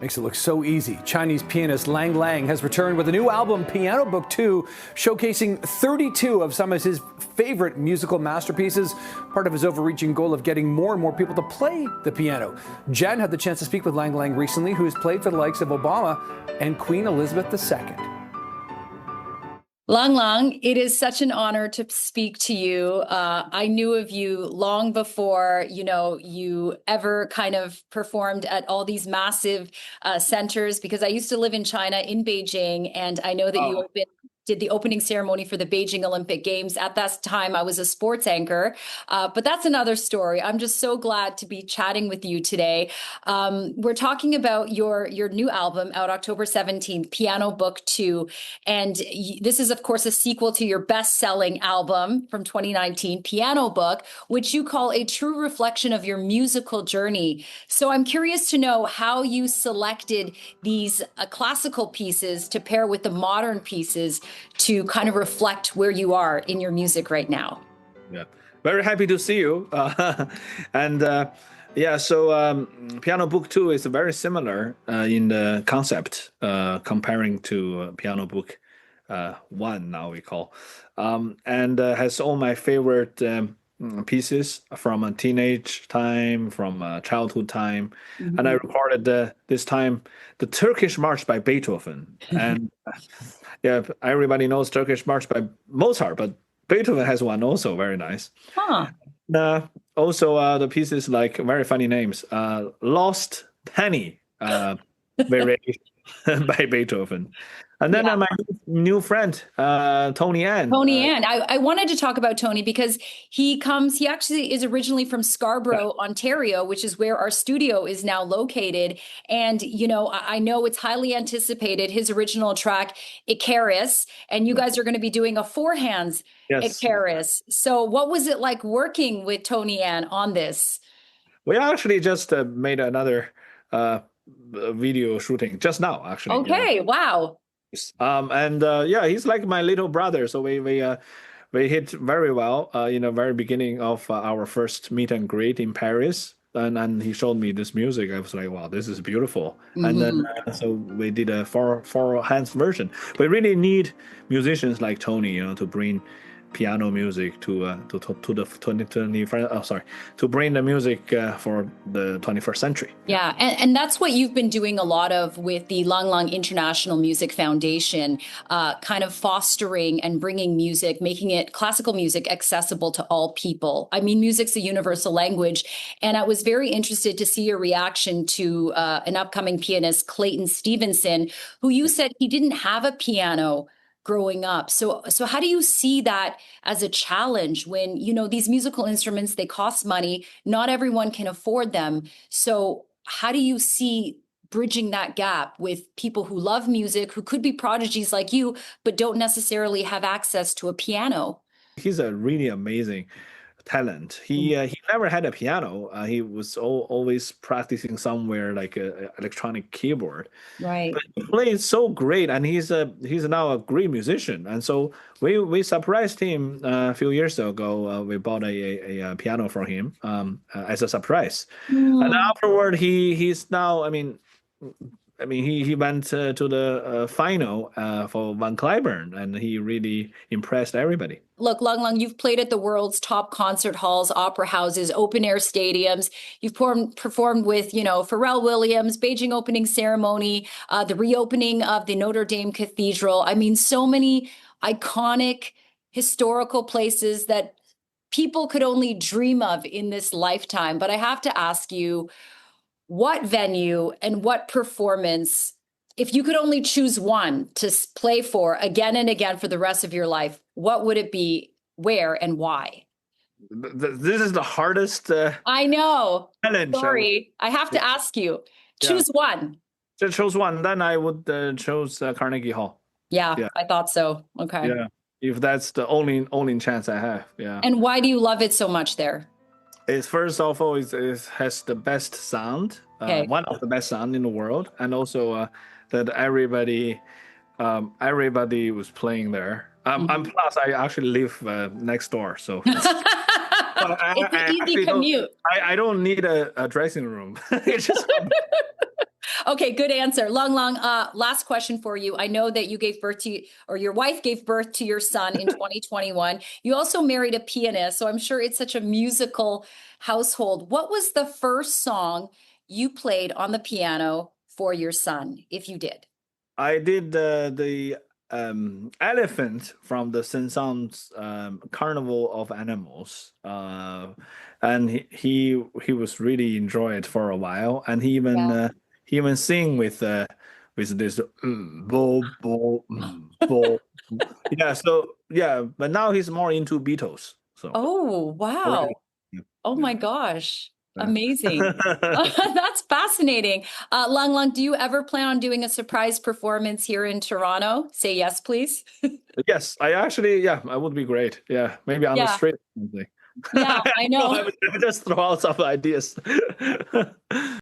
Makes it look so easy. Chinese pianist Lang Lang has returned with a new album, Piano Book 2, showcasing 32 of some of his favorite musical masterpieces, part of his overreaching goal of getting more and more people to play the piano. Jen had the chance to speak with Lang Lang recently, who has played for the likes of Obama and Queen Elizabeth II. Lang Lang, it is such an honor to speak to you. I knew of you long before, you ever kind of performed at all these massive centers, because I used to live in China, in Beijing, and I know that you did the opening ceremony for the Beijing Olympic Games. At that time, I was a sports anchor, but that's another story. I'm just so glad to be chatting with you today. We're talking about your new album out October 17th, Piano Book 2. And this is, of course, a sequel to your best-selling album from 2019, Piano Book, which you call a true reflection of your musical journey. So I'm curious to know how you selected these classical pieces to pair with the modern pieces to kind of reflect where you are in your music right now. Yeah, very happy to see you. Piano Book 2 is very similar in the concept, comparing to Piano Book 1, now we call, and has all my favorite pieces from a teenage time, from a childhood time. Mm-hmm. And I recorded this time the Turkish March by Beethoven. And yeah, everybody knows Turkish March by Mozart, but Beethoven has one also very nice. Huh. Also, the pieces like very funny names. Lost Penny variation by Beethoven. And then my new friend, Tony Ann. Tony Ann. I wanted to talk about Tony because he actually is originally from Scarborough, Ontario, which is where our studio is now located. And, I know it's highly anticipated, his original track, Icarus, and you guys are going to be doing a four hands Icarus. So what was it like working with Tony Ann on this? We actually just made another video shooting just now, actually. Okay, wow. He's like my little brother. So we hit very well in the very beginning of our first meet and greet in Paris. And he showed me this music. I was like, wow, this is beautiful. Mm-hmm. And then so we did a four hands version. We really need musicians like Tony, to bring piano music to the 2021. To bring the music for the 21st century. Yeah, and that's what you've been doing a lot of with the Lang Lang International Music Foundation, kind of fostering and bringing music, making it classical music accessible to all people. I mean, music's a universal language, and I was very interested to see your reaction to an upcoming pianist, Clayton Stevenson, who you said he didn't have a piano growing up. So how do you see that as a challenge when, these musical instruments, they cost money, not everyone can afford them. So how do you see bridging that gap with people who love music, who could be prodigies like you, but don't necessarily have access to a piano? He's a really amazing talent. He never had a piano. He was always practicing somewhere like a electronic keyboard. Right. But he plays so great, and he's now a great musician. And so we surprised him a few years ago. We bought a piano for him as a surprise. And afterward, he's now. He went to the final for Van Cliburn, and he really impressed everybody. Look, Lang Lang, you've played at the world's top concert halls, opera houses, open-air stadiums. You've performed with, Pharrell Williams, Beijing opening ceremony, the reopening of the Notre Dame Cathedral. I mean, so many iconic historical places that people could only dream of in this lifetime. But I have to ask you, what venue and what performance, if you could only choose one to play for again and again for the rest of your life, what would it be, where, and why? This is the hardest I know. challenge. Sorry, I have to ask you. Choose one. Just choose one. Then I would choose Carnegie Hall. Yeah, I thought so. Okay. Yeah, if that's the only chance I have. Yeah. And why do you love it so much there? It's first of all, it has the best sound, one of the best sound in the world, and also that everybody was playing there. And plus, I actually live next door, so it's an easy commute. I don't need a dressing room. It's just Okay, good answer. Lang Lang, last question for you. I know that you gave birth to, or your wife gave birth to your son in 2021. You also married a pianist, so I'm sure it's such a musical household. What was the first song you played on the piano for your son, if you did? I did the elephant from the Saint-Saëns Carnival of Animals, and he was really enjoy it for a while, and Yeah. he even sing with this bo bo bo. Yeah, so yeah, but now he's more into Beatles. So Oh, already, wow. Oh yeah, my gosh. yeah. Amazing. That's fascinating. Lang Lang, do you ever plan on doing a surprise performance here in Toronto? Say yes, please. Yes, I actually, yeah, I would be great. Yeah, maybe on the Yeah, street or something. yeah, I No, know. I would just throw out some ideas.